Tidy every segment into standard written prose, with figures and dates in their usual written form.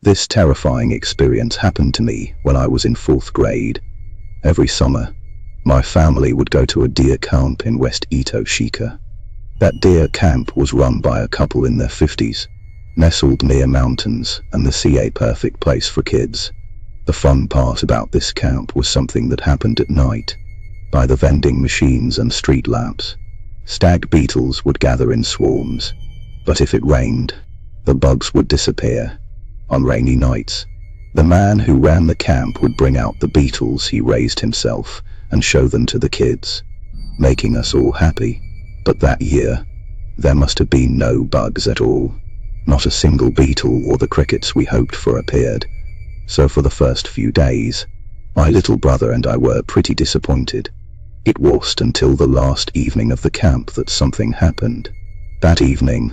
This terrifying experience happened to me when I was in 4th grade. Every summer, my family would go to a deer camp in West Ito Shika. That deer camp was run by a couple in their 50s, nestled near mountains and the sea, a perfect place for kids. The fun part about this camp was something that happened at night. By the vending machines and street lamps, stag beetles would gather in swarms, but if it rained, the bugs would disappear. On rainy nights, the man who ran the camp would bring out the beetles he raised himself and show them to the kids, making us all happy. But that year, there must have been no bugs at all. Not a single beetle or the crickets we hoped for appeared. So for the first few days, my little brother and I were pretty disappointed. It wasn't until the last evening of the camp that something happened. That evening,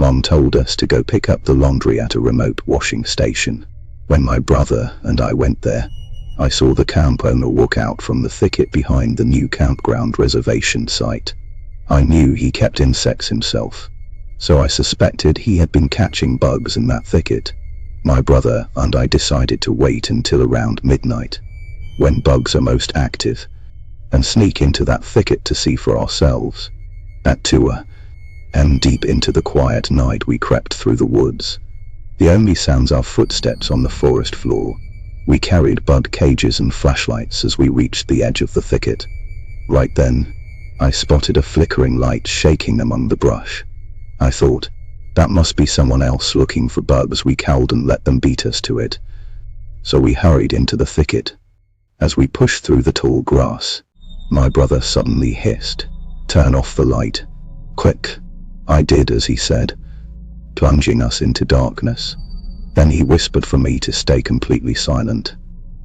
Mom told us to go pick up the laundry at a remote washing station. When my brother and I went there, I saw the camp owner walk out from the thicket behind the new campground reservation site. I knew he kept insects himself, so I suspected he had been catching bugs in that thicket. My brother and I decided to wait until around midnight, when bugs are most active, and sneak into that thicket to see for ourselves. At 2 a.m. deep into the quiet night we crept through the woods. The only sounds our footsteps on the forest floor. We carried bug cages and flashlights as we reached the edge of the thicket. Right then, I spotted a flickering light shaking among the brush. I thought, that must be someone else looking for bugs. We cowed and let them beat us to it. So we hurried into the thicket. As we pushed through the tall grass, my brother suddenly hissed, "Turn off the light. Quick." I did as he said, plunging us into darkness. Then he whispered for me to stay completely silent.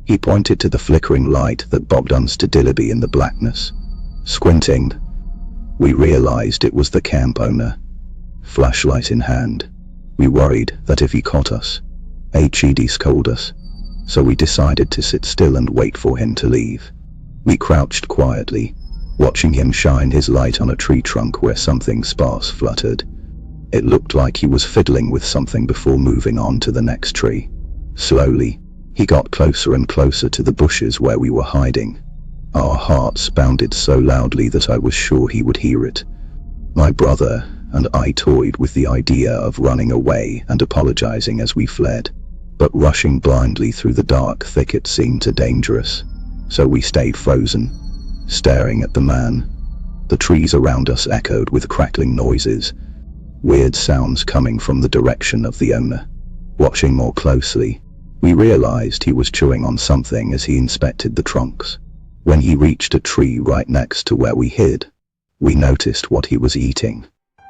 He pointed to the flickering light that bobbed unsteadily in the blackness. Squinting, we realized it was the camp owner, flashlight in hand. We worried that if he caught us, he'd scold us, so we decided to sit still and wait for him to leave. We crouched quietly, watching him shine his light on a tree trunk where something sparse fluttered. It looked like he was fiddling with something before moving on to the next tree. Slowly, he got closer and closer to the bushes where we were hiding. Our hearts pounded so loudly that I was sure he would hear it. My brother and I toyed with the idea of running away and apologizing as we fled, but rushing blindly through the dark thicket seemed too dangerous, so we stayed frozen, staring at the man. The trees around us echoed with crackling noises, weird sounds coming from the direction of the owner. Watching more closely, we realized he was chewing on something as he inspected the trunks. When he reached a tree right next to where we hid, we noticed what he was eating.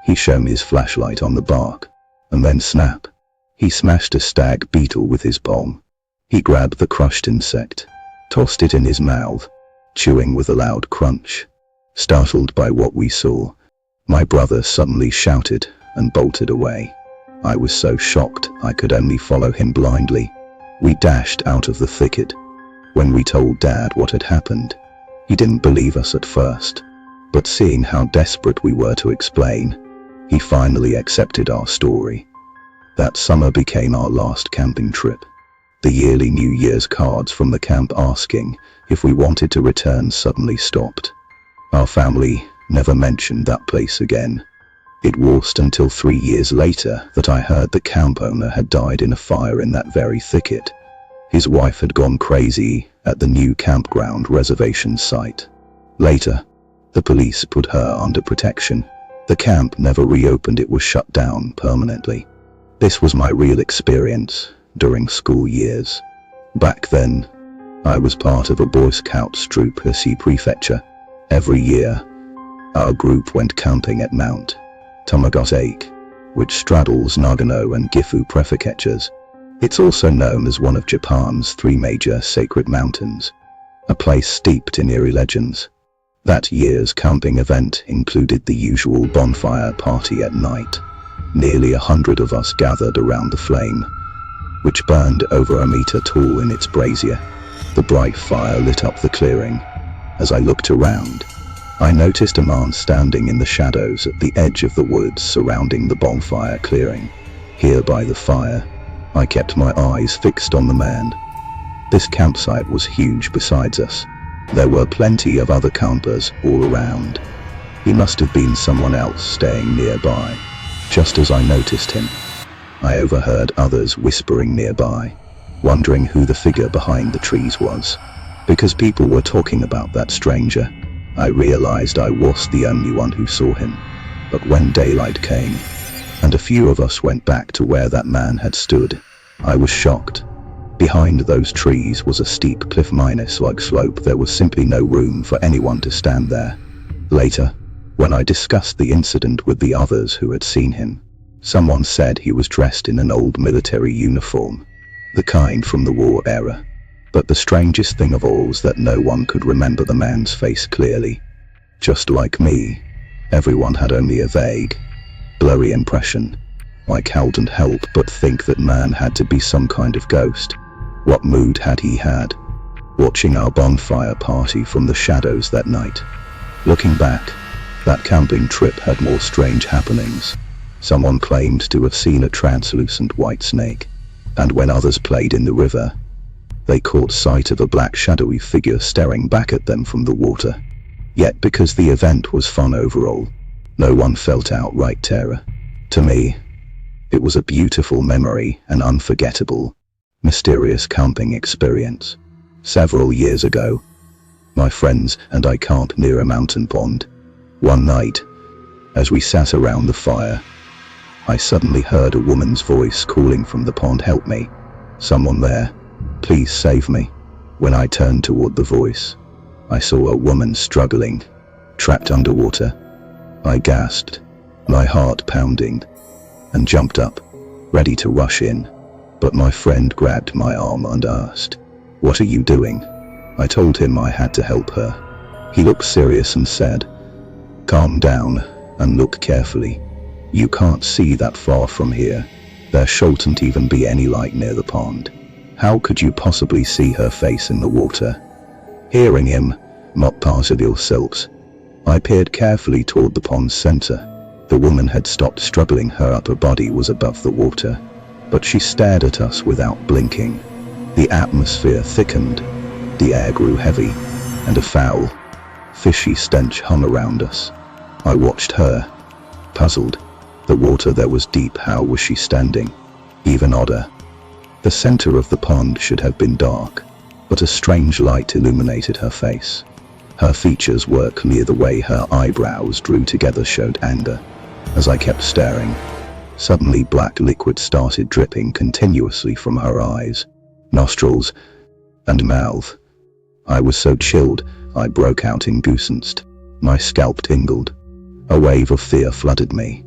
He shone his flashlight on the bark, and then snap, he smashed a stag beetle with his palm. He grabbed the crushed insect, tossed it in his mouth, chewing with a loud crunch. Startled by what we saw, my brother suddenly shouted and bolted away. I was so shocked I could only follow him blindly. We dashed out of the thicket. When we told Dad what had happened, he didn't believe us at first, but seeing how desperate we were to explain, he finally accepted our story. That summer became our last camping trip. The yearly New Year's cards from the camp asking if we wanted to return suddenly stopped. Our family never mentioned that place again. It wasn't until 3 years later that I heard the camp owner had died in a fire in that very thicket. His wife had gone crazy at the new campground reservation site. Later, the police put her under protection. The camp never reopened, it was shut down permanently. This was my real experience during school years. Back then, I was part of a Boy Scouts troop at Sea Prefecture. Every year, our group went camping at Mount Tamagotake, which straddles Nagano and Gifu prefectures. It's also known as one of Japan's 3 major sacred mountains, a place steeped in eerie legends. That year's camping event included the usual bonfire party at night. Nearly 100 of us gathered around the flame, which burned over a meter tall in its brazier. The bright fire lit up the clearing. As I looked around, I noticed a man standing in the shadows at the edge of the woods surrounding the bonfire clearing. Here by the fire, I kept my eyes fixed on the man. This campsite was huge besides us. There were plenty of other campers all around. He must have been someone else staying nearby. Just as I noticed him, I overheard others whispering nearby, wondering who the figure behind the trees was. Because people were talking about that stranger, I realized I was the only one who saw him. But when daylight came, and a few of us went back to where that man had stood, I was shocked. Behind those trees was a steep cliff-like slope. There was simply no room for anyone to stand there. Later, when I discussed the incident with the others who had seen him, someone said he was dressed in an old military uniform, the kind from the war era. But the strangest thing of all was that no one could remember the man's face clearly. Just like me, everyone had only a vague, blurry impression. I couldn't help but think that man had to be some kind of ghost. What mood had he had, watching our bonfire party from the shadows that night? Looking back, that camping trip had more strange happenings. Someone claimed to have seen a translucent white snake, and when others played in the river, they caught sight of a black shadowy figure staring back at them from the water. Yet because the event was fun overall, no one felt outright terror. To me, it was a beautiful memory, an unforgettable, mysterious camping experience. Several years ago, my friends and I camped near a mountain pond. One night, as we sat around the fire, I suddenly heard a woman's voice calling from the pond, "Help me, someone there, please save me." When I turned toward the voice, I saw a woman struggling, trapped underwater. I gasped, my heart pounding, and jumped up, ready to rush in. But my friend grabbed my arm and asked, "What are you doing?" I told him I had to help her. He looked serious and said, "Calm down and look carefully. You can't see that far from here. There shouldn't even be any light near the pond. How could you possibly see her face in the water?" Hearing him, "Not part of yourselves." I peered carefully toward the pond's center. The woman had stopped struggling. Her upper body was above the water, but she stared at us without blinking. The atmosphere thickened, the air grew heavy, and a foul, fishy stench hung around us. I watched her, puzzled. The water there was deep. How was she standing? Even odder, the center of the pond should have been dark, but a strange light illuminated her face. Her features were clear. The way her eyebrows drew together showed anger. As I kept staring, suddenly black liquid started dripping continuously from her eyes, nostrils, and mouth. I was so chilled, I broke out in goosebumps. My scalp tingled. A wave of fear flooded me.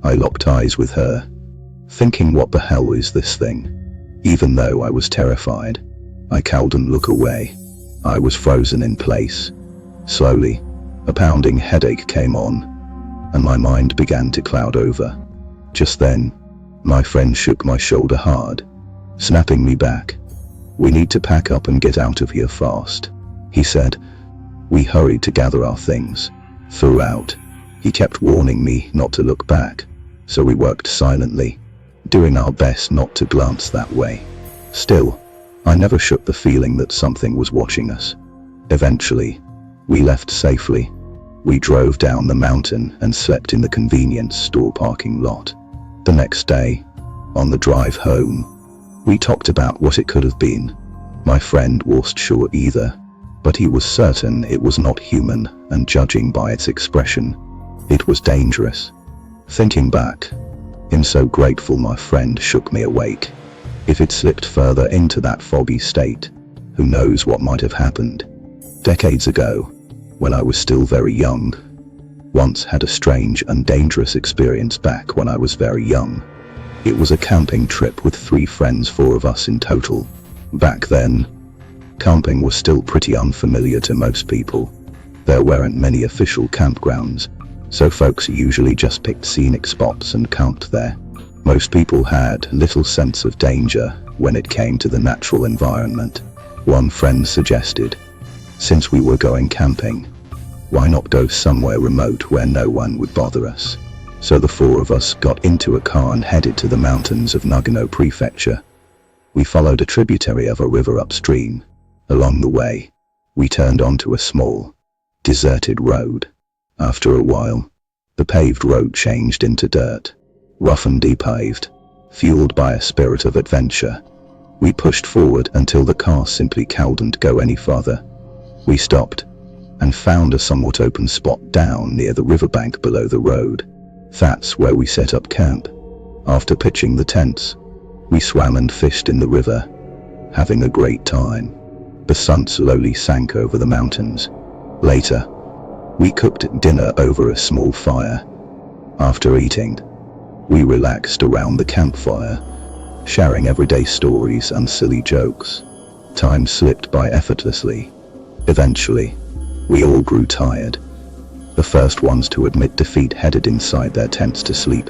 I locked eyes with her, thinking, what the hell is this thing? Even though I was terrified, I couldn't look away. I was frozen in place. Slowly, a pounding headache came on, and my mind began to cloud over. Just then, my friend shook my shoulder hard, snapping me back. "We need to pack up and get out of here fast," he said. We hurried to gather our things. Throughout, he kept warning me not to look back, so we worked silently, doing our best not to glance that way. Still, I never shook the feeling that something was watching us. Eventually, we left safely. We drove down the mountain and slept in the convenience store parking lot. The next day, on the drive home, we talked about what it could have been. My friend wasn't sure either, but he was certain it was not human, and judging by its expression, it was dangerous. Thinking back, I'm so grateful my friend shook me awake. If it slipped further into that foggy state, who knows what might have happened. Decades ago, when I was still very young, once had a strange and dangerous experience back when I was very young. It was a camping trip with 3 friends, 4 of us in total. Back then, camping was still pretty unfamiliar to most people. There weren't many official campgrounds, so folks usually just picked scenic spots and camped there. Most people had little sense of danger when it came to the natural environment. One friend suggested, since we were going camping, why not go somewhere remote where no one would bother us? So the 4 of us got into a car and headed to the mountains of Nagano Prefecture. We followed a tributary of a river upstream. Along the way, we turned onto a small, deserted road. After a while, the paved road changed into dirt, rough and depaved. Fueled by a spirit of adventure, we pushed forward until the car simply couldn't go any farther. We stopped and found a somewhat open spot down near the riverbank below the road. That's where we set up camp. After pitching the tents, we swam and fished in the river, having a great time. The sun slowly sank over the mountains. Later, we cooked dinner over a small fire. After eating, we relaxed around the campfire, sharing everyday stories and silly jokes. Time slipped by effortlessly. Eventually, we all grew tired. The first ones to admit defeat headed inside their tents to sleep.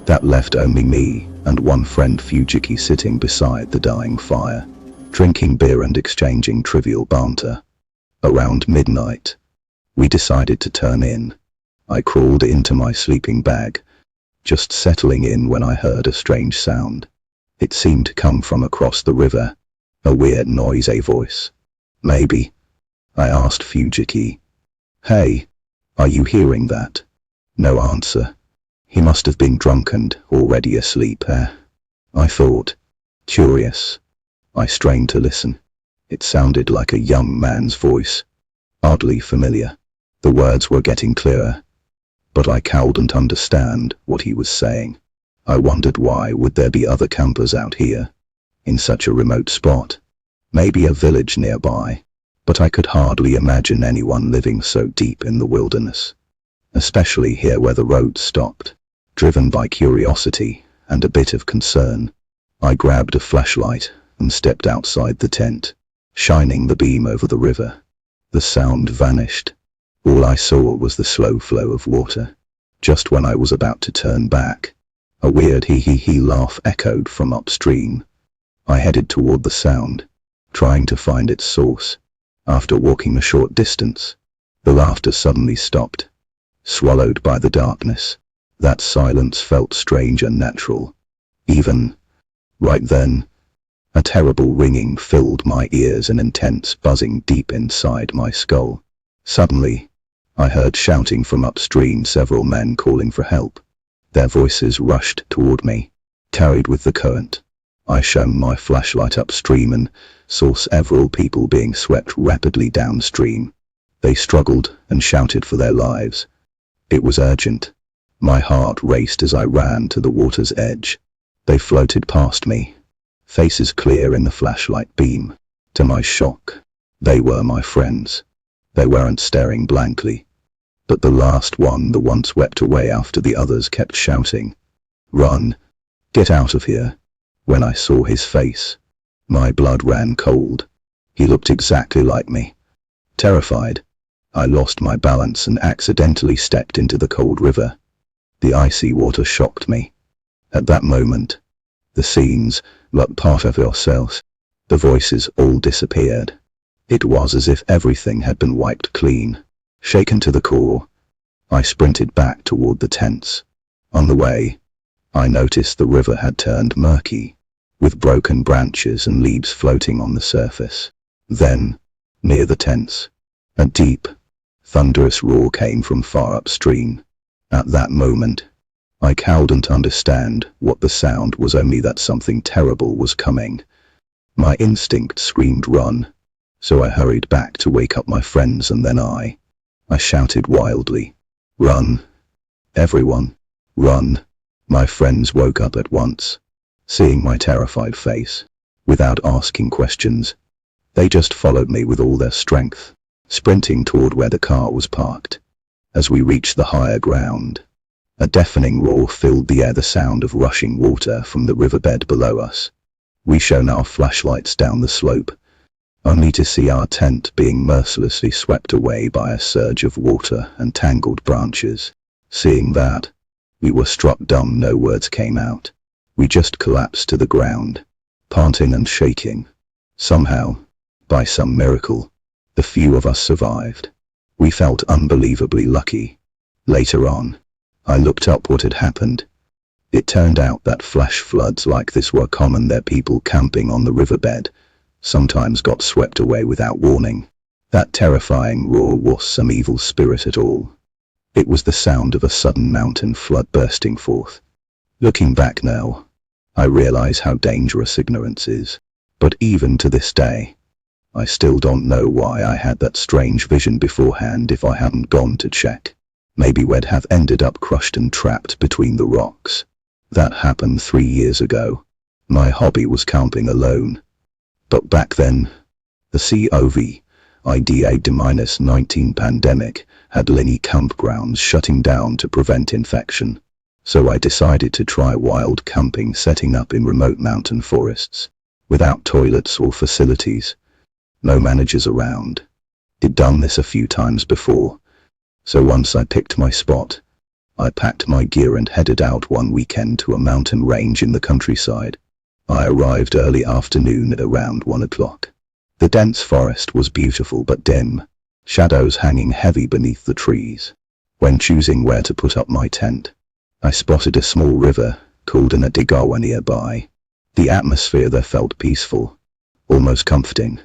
That left only me and one friend Fujiki sitting beside the dying fire, drinking beer and exchanging trivial banter. Around midnight, we decided to turn in. I crawled into my sleeping bag, just settling in when I heard a strange sound. It seemed to come from across the river, a weird noise, a voice. Maybe, I asked Fujiki. Hey, are you hearing that? No answer. He must have been drunk and already asleep, I thought. Curious, I strained to listen. It sounded like a young man's voice, oddly familiar. The words were getting clearer, but I couldn't understand what he was saying. I wondered, why would there be other campers out here, in such a remote spot? Maybe a village nearby, but I could hardly imagine anyone living so deep in the wilderness, especially here where the road stopped. Driven by curiosity and a bit of concern, I grabbed a flashlight and stepped outside the tent, shining the beam over the river. The sound vanished. All I saw was the slow flow of water. Just when I was about to turn back, a weird hee-hee-hee laugh echoed from upstream. I headed toward the sound, trying to find its source. After walking a short distance, the laughter suddenly stopped, swallowed by the darkness. That silence felt strange and natural. Even right then, a terrible ringing filled my ears, an intense buzzing deep inside my skull. Suddenly, I heard shouting from upstream, several men calling for help. Their voices rushed toward me, carried with the current. I shone my flashlight upstream and saw several people being swept rapidly downstream. They struggled and shouted for their lives. It was urgent. My heart raced as I ran to the water's edge. They floated past me, faces clear in the flashlight beam. To my shock, they were my friends. They weren't staring blankly, but the last one, the one swept away after the others kept shouting, "Run! Get out of here!" When I saw his face, my blood ran cold. He looked exactly like me. Terrified, I lost my balance and accidentally stepped into the cold river. The icy water shocked me. At that moment, the scenes, but part of yourselves, the voices all disappeared. It was as if everything had been wiped clean. Shaken to the core, I sprinted back toward the tents. On the way, I noticed the river had turned murky, with broken branches and leaves floating on the surface. Then, near the tents, a deep, thunderous roar came from far upstream. At that moment, I couldn't understand what the sound was, only that something terrible was coming. My instinct screamed, "Run!" So I hurried back to wake up my friends, and then I shouted wildly, "Run! Everyone, run!" My friends woke up at once, seeing my terrified face. Without asking questions, they just followed me with all their strength, sprinting toward where the car was parked. As we reached the higher ground, a deafening roar filled the air, the sound of rushing water from the riverbed below us. We shone our flashlights down the slope, only to see our tent being mercilessly swept away by a surge of water and tangled branches. Seeing that, we were struck dumb. No words came out. We just collapsed to the ground, panting and shaking. Somehow, by some miracle, the few of us survived. We felt unbelievably lucky. Later on, I looked up what had happened. It turned out that flash floods like this were common there. People camping on the riverbed sometimes got swept away without warning. That terrifying roar was some evil spirit at all. It was the sound of a sudden mountain flood bursting forth. Looking back now, I realize how dangerous ignorance is. But even to this day, I still don't know why I had that strange vision beforehand. If I hadn't gone to check, maybe we'd have ended up crushed and trapped between the rocks. That happened 3 years ago. My hobby was camping alone. But back then, the COVID-19 pandemic had many campgrounds shutting down to prevent infection. So I decided to try wild camping, setting up in remote mountain forests, without toilets or facilities. No managers around. I'd done this a few times before. So once I picked my spot, I packed my gear and headed out one weekend to a mountain range in the countryside. I arrived early afternoon at around 1 o'clock. The dense forest was beautiful but dim, shadows hanging heavy beneath the trees. When choosing where to put up my tent, I spotted a small river called an Adigawa nearby. The atmosphere there felt peaceful, almost comforting,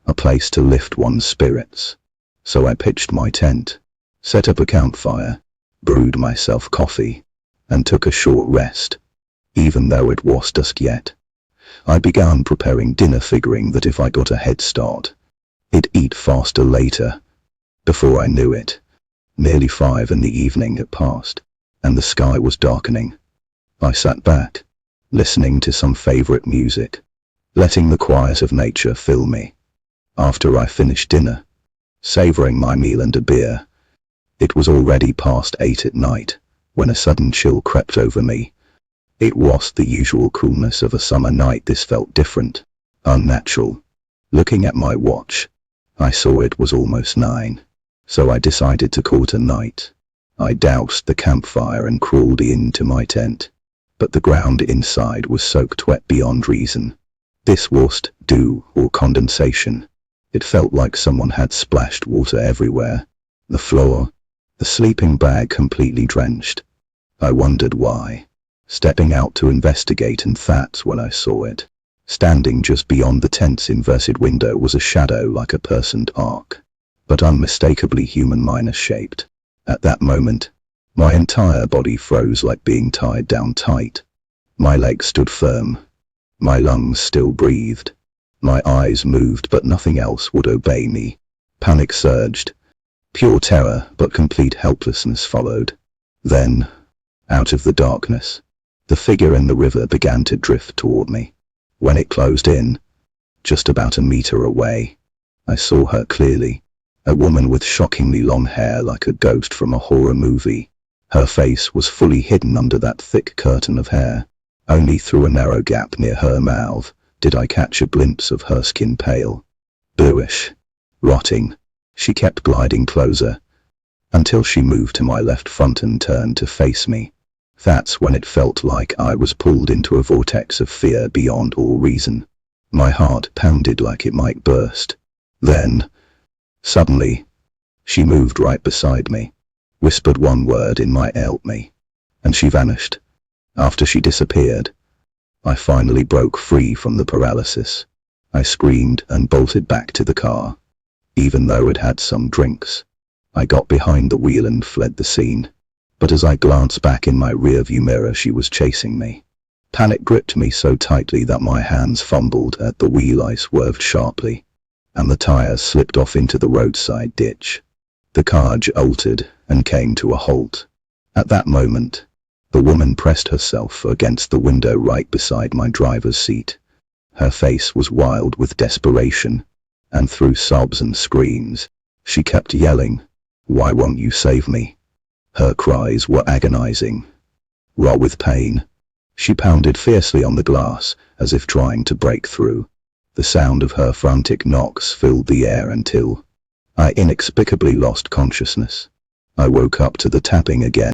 a place to lift one's spirits. So I pitched my tent, set up a campfire, brewed myself coffee, and took a short rest. Even though it was dusk yet, I began preparing dinner, figuring that if I got a head start, I'd eat faster later. Before I knew it, nearly 5 in the evening had passed, and the sky was darkening. I sat back, listening to some favorite music, letting the quiet of nature fill me. After I finished dinner, savoring my meal and a beer, it was already past 8 at night, when a sudden chill crept over me. It was the usual coolness of a summer night. This felt different, unnatural. Looking at my watch, I saw it was almost 9, so I decided to call it a night. I doused the campfire and crawled into my tent, but the ground inside was soaked wet beyond reason. This wasn't dew or condensation. It felt like someone had splashed water everywhere. The floor, the sleeping bag completely drenched. I wondered why. Stepping out to investigate, and that's when I saw it. Standing just beyond the tent's inverted window was a shadow like a person's arc, but unmistakably human, minus shaped. At that moment, my entire body froze like being tied down tight. My legs stood firm. My lungs still breathed. My eyes moved, but nothing else would obey me. Panic surged. Pure terror, but complete helplessness followed. Then, out of the darkness, the figure in the river began to drift toward me. When it closed in, just about a meter away, I saw her clearly. A woman with shockingly long hair like a ghost from a horror movie. Her face was fully hidden under that thick curtain of hair. Only through a narrow gap near her mouth did I catch a glimpse of her skin, pale, bluish, rotting. She kept gliding closer, until she moved to my left front and turned to face me. That's when it felt like I was pulled into a vortex of fear beyond all reason. My heart pounded like it might burst. Then, suddenly, she moved right beside me, whispered one word in my ear, "Help me," and she vanished. After she disappeared, I finally broke free from the paralysis. I screamed and bolted back to the car. Even though it had some drinks, I got behind the wheel and fled the scene. But as I glanced back in my rearview mirror, she was chasing me. Panic gripped me so tightly that my hands fumbled at the wheel. I swerved sharply, and the tires slipped off into the roadside ditch. The car jolted and came to a halt. At that moment, the woman pressed herself against the window right beside my driver's seat. Her face was wild with desperation, and through sobs and screams, she kept yelling, "Why won't you save me?" Her cries were agonizing, raw with pain. She pounded fiercely on the glass, as if trying to break through. The sound of her frantic knocks filled the air until I inexplicably lost consciousness. I woke up to the tapping again.